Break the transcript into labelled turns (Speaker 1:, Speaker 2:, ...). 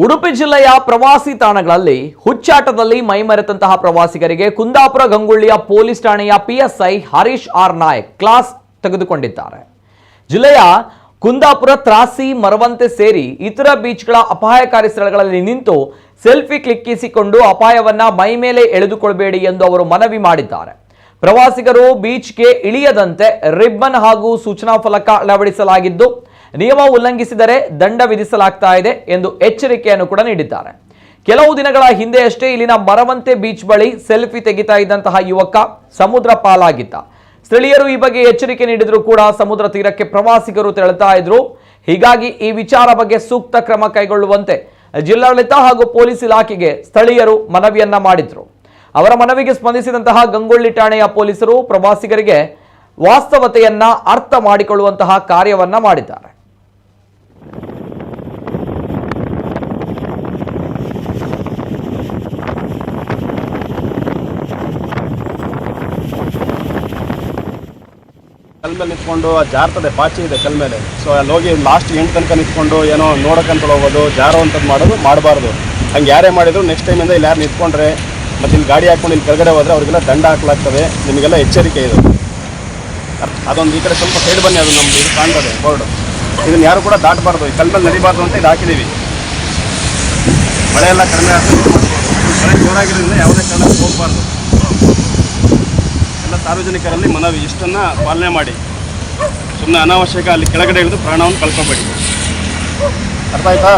Speaker 1: ಉಡುಪಿ ಜಿಲ್ಲೆಯ ಪ್ರವಾಸಿ ತಾಣಗಳಲ್ಲಿ ಹುಚ್ಚಾಟದಲ್ಲಿ ಮೈಮರೆತಂತಹ ಪ್ರವಾಸಿಗರಿಗೆ ಕುಂದಾಪುರ ಗಂಗೊಳ್ಳಿಯ ಪೊಲೀಸ್ ಠಾಣೆಯ PSI Harish R Nayak class ತೆಗೆದುಕೊಂಡಿದ್ದಾರೆ. ಜಿಲ್ಲೆಯ ಕುಂದಾಪುರ, ತ್ರಾಸಿ, ಮರವಂತೆ ಸೇರಿ ಇತರ ಬೀಚ್ಗಳ ಅಪಾಯಕಾರಿ ಸ್ಥಳಗಳಲ್ಲಿ ನಿಂತು ಸೆಲ್ಫಿ ಕ್ಲಿಕ್ಕಿಸಿಕೊಂಡು ಅಪಾಯವನ್ನ ಮೈಮೇಲೆ ಎಳೆದುಕೊಳ್ಳಬೇಡಿ ಎಂದು ಅವರು ಮನವಿ ಮಾಡಿದ್ದಾರೆ. ಪ್ರವಾಸಿಗರು ಬೀಚ್ಗೆ ಇಳಿಯದಂತೆ ರಿಬ್ಬನ್ ಹಾಗೂ ಸೂಚನಾ ಫಲಕ ಅಳವಡಿಸಲಾಗಿದ್ದು ನಿಯಮ ಉಲ್ಲಂಘಿಸಿದರೆ ದಂಡ ವಿಧಿಸಲಾಗ್ತಾ ಇದೆ ಎಂದು ಎಚ್ಚರಿಕೆಯನ್ನು ಕೂಡ ನೀಡಿದ್ದಾರೆ. ಕೆಲವು ದಿನಗಳ ಹಿಂದೆಯಷ್ಟೇ ಇಲ್ಲಿನ ಮರವಂತೆ ಬೀಚ್ ಬಳಿ ಸೆಲ್ಫಿ ತೆಗಿತಾ ಇದ್ದಂತಹ ಯುವಕ ಸಮುದ್ರ ಪಾಲಾಗಿದ್ದ. ಸ್ಥಳೀಯರು ಈ ಬಗ್ಗೆ ಎಚ್ಚರಿಕೆ ನೀಡಿದ್ರು ಕೂಡ ಸಮುದ್ರ ತೀರಕ್ಕೆ ಪ್ರವಾಸಿಗರು ತೆರಳುತ್ತಾ ಇದ್ರು. ಹೀಗಾಗಿ ಈ ವಿಚಾರ ಬಗ್ಗೆ ಸೂಕ್ತ ಕ್ರಮ ಕೈಗೊಳ್ಳುವಂತೆ ಜಿಲ್ಲಾಡಳಿತ ಹಾಗೂ ಪೊಲೀಸ್ ಇಲಾಖೆಗೆ ಸ್ಥಳೀಯರು ಮನವಿಯನ್ನ ಮಾಡಿದ್ರು. ಅವರ ಮನವಿಗೆ ಸ್ಪಂದಿಸಿದಂತಹ ಗಂಗೊಳ್ಳಿ ಠಾಣೆಯ ಪೊಲೀಸರು ಪ್ರವಾಸಿಗರಿಗೆ ವಾಸ್ತವತೆಯನ್ನ ಅರ್ಥ ಮಾಡಿಕೊಳ್ಳುವಂತಹ ಕಾರ್ಯವನ್ನ ಮಾಡಿದ್ದಾರೆ.
Speaker 2: ಕಲ್ ಮೇಲೆ ನಿಂತ್ಕೊಂಡು ಜಾರ್ತದೆ, ಪಾಚಿ ಇದೆ ಕಲ್ ಮೇಲೆ. ಸೊ ಅಲ್ಲಿ ಹೋಗಿ ಲಾಸ್ಟ್ ಎಂಟು ತನಕ ನಿಂತ್ಕೊಂಡು ಏನೋ ನೋಡೋಕ್ಕಂತ ಹೋಗೋದು, ಜಾರೋವಂಥದ್ದು ಮಾಡಬಾರ್ದು. ಹಂಗೆ ಯಾರೇ ಮಾಡಿದ್ರು ನೆಕ್ಸ್ಟ್ ಟೈಮಿಂದ ಇಲ್ಲಿ ಯಾರು ನಿಂತ್ಕೊಂಡ್ರೆ ಮತ್ತು ಇಲ್ಲಿ ಗಾಡಿ ಹಾಕ್ಕೊಂಡು ಇಲ್ಲಿ ಕೆಳಗಡೆ ಹೋದರೆ ಅವರಿಗೆಲ್ಲ ದಂಡ ಹಾಕಲಾಗ್ತದೆ. ನಿಮಗೆಲ್ಲ ಎಚ್ಚರಿಕೆ ಇದು. ಅದೊಂದು ಈ ಕಡೆ ಸ್ವಲ್ಪ ಸೈಡ್ ಬನ್ನಿ, ಅದು ನಮ್ದು ಇದು ಕಾಣ್ತದೆ ಬೋರ್ಡು. ಇದನ್ನು ಯಾರು ಕೂಡ ದಾಟಬಾರ್ದು, ಈ ಕಲ್ ಮೇಲೆ ನಡಿಬಾರ್ದು ಅಂತ ಇದು ಹಾಕಿದ್ದೀವಿ. ಮಳೆ ಎಲ್ಲ ಕಡಿಮೆ ಆಗ್ತದೆ, ಮಳೆ ಜೋರಾಗಿರೋದ್ರಿಂದ ಯಾವುದೇ ಕಾರಣಕ್ಕೆ ಹೋಗಬಾರ್ದು. ಎಲ್ಲ ಸಾರ್ವಜನಿಕರಲ್ಲಿ ಮನವಿ, ಇಷ್ಟನ್ನು ಪಾಲನೆ ಮಾಡಿ. ಸುಮ್ಮನೆ ಅನಾವಶ್ಯಕ ಅಲ್ಲಿ ಕೆಳಗಡೆ ಇಳಿದು ಪ್ರಾಣವನ್ನು ಕಳ್ಕೊಬೇಡಿ. ಅರ್ಥ ಆಯ್ತಾ?